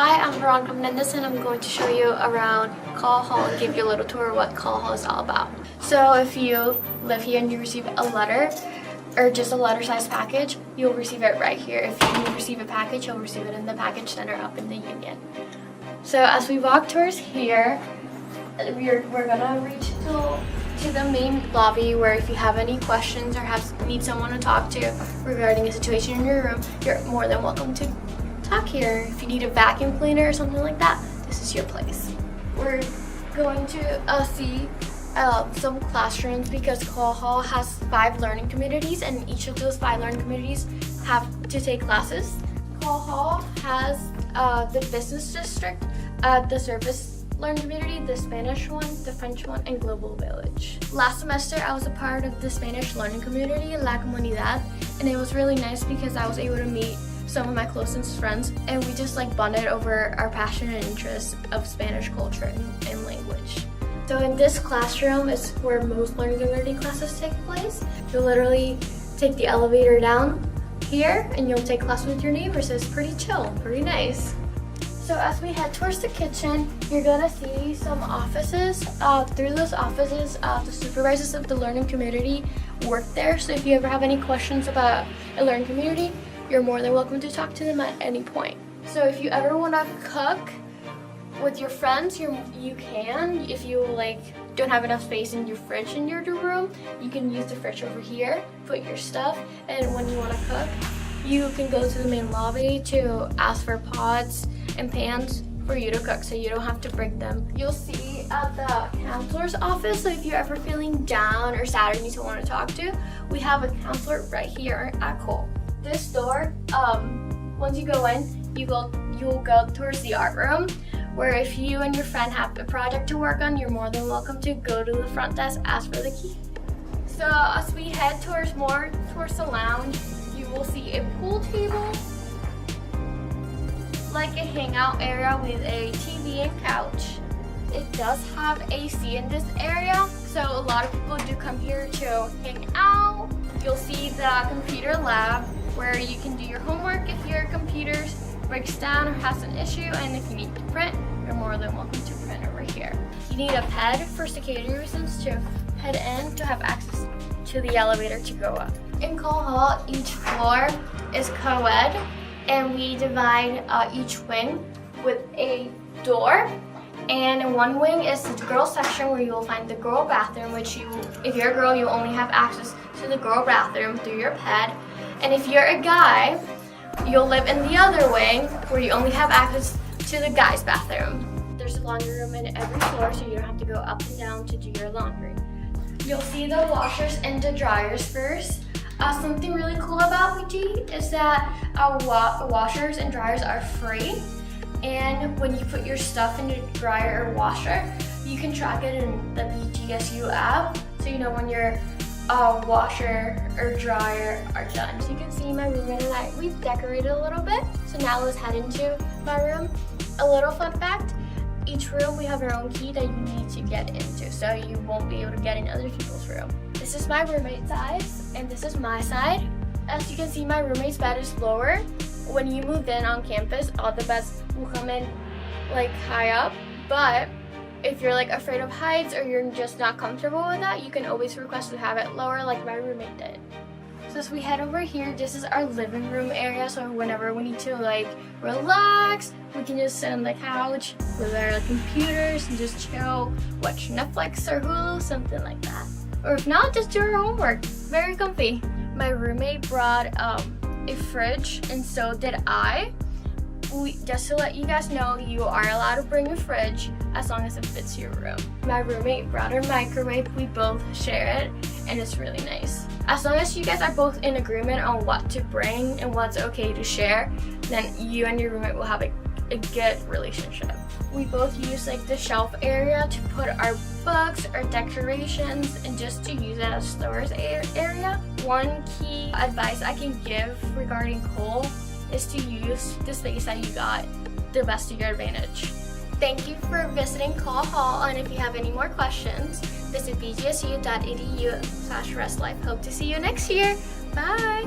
Hi, I'm Veronica Menendez and I'm going to show you around Kohl Hall and give you a little tour of what Kohl Hall is all about. So if you live here and you receive a letter or just a letter-sized package, you'll receive it right here. If you receive a package, you'll receive it in the package center up in the Union. So as we walk towards here, we're gonna reach to the main lobby where if you have any questions or need someone to talk to regarding a situation in your room, you're more than welcome to talk here. If you need a vacuum cleaner or something like that, this is your place. We're going to see some classrooms because Kohl Hall has 5 learning communities and each of those 5 learning communities have to take classes. Kohl Hall has the business district, the service learning community, the Spanish one, the French one, and Global Village. Last semester, I was a part of the Spanish learning community, La Comunidad, and it was really nice because I was able to meet some of my closest friends, and we just bonded over our passion and interest of Spanish culture and language. So in this classroom is where most learning community classes take place. You'll literally take the elevator down here, and you'll take class with your neighbors. So it's pretty chill, pretty nice. So as we head towards the kitchen, you're gonna see some offices. Through those offices, the supervisors of the learning community work there. So if you ever have any questions about a learning community, you're more than welcome to talk to them at any point. So if you ever wanna cook with your friends, you can. If you don't have enough space in your fridge in your room, you can use the fridge over here, put your stuff, and when you wanna cook, you can go to the main lobby to ask for pots and pans for you to cook so you don't have to break them. You'll see at the counselor's office, so if you're ever feeling down or sad or need someone to talk to, we have a counselor right here at Kohl. This door, once you go in, you'll go towards the art room, where if you and your friend have a project to work on, you're more than welcome to go to the front desk, ask for the key. So as we head towards the lounge, you will see a pool table, like a hangout area with a TV and couch. It does have AC in this area, so a lot of people do come here to hang out. You'll see the computer lab where you can do your homework if your computer breaks down or has an issue, and if you need to print, you're more than welcome to print over here. You need a ped for security reasons to head in to have access to the elevator to go up. In Kohl Hall, each floor is co-ed, and we divide each wing with a door. And in one wing is the girls section where you will find the girl bathroom, which if you're a girl, you only have access to the girl bathroom through your ped. And if you're a guy, you'll live in the other wing where you only have access to the guys' bathroom. There's a laundry room in every floor, so you don't have to go up and down to do your laundry. You'll see the washers and the dryers first. Something really cool about BG is that our washers and dryers are free, and when you put your stuff in the dryer or washer, you can track it in the BGSU app, so you know when your washer or dryer are done. So you can see my roommate and I, we've decorated a little bit. So now let's head into my room. A little fun fact, each room we have our own key that you need to get into, so you won't be able to get in other people's room. This is my roommate's side, and this is my side. As you can see, my roommate's bed is lower. When you move in on campus, all the beds will come in high up, but if you're afraid of heights or you're just not comfortable with that, you can always request to have it lower like my roommate did. So as we head over here, this is our living room area, so whenever we need to relax, we can just sit on the couch with our computers and just chill, watch Netflix or Hulu, something like that. Or if not, just do our homework. Very comfy. My roommate brought a fridge, and so did I. Just to let you guys know, you are allowed to bring a fridge as long as it fits your room. My roommate brought a microwave. We both share it, and it's really nice. As long as you guys are both in agreement on what to bring and what's okay to share, then you and your roommate will have a good relationship. We both use the shelf area to put our books, our decorations, and just to use it as storage area. One key advice I can give regarding Kohl is to use the space that you got the best to your advantage. Thank you for visiting Kohl Hall, and if you have any more questions, visit bgsu.edu/restlife. Hope to see you next year. Bye!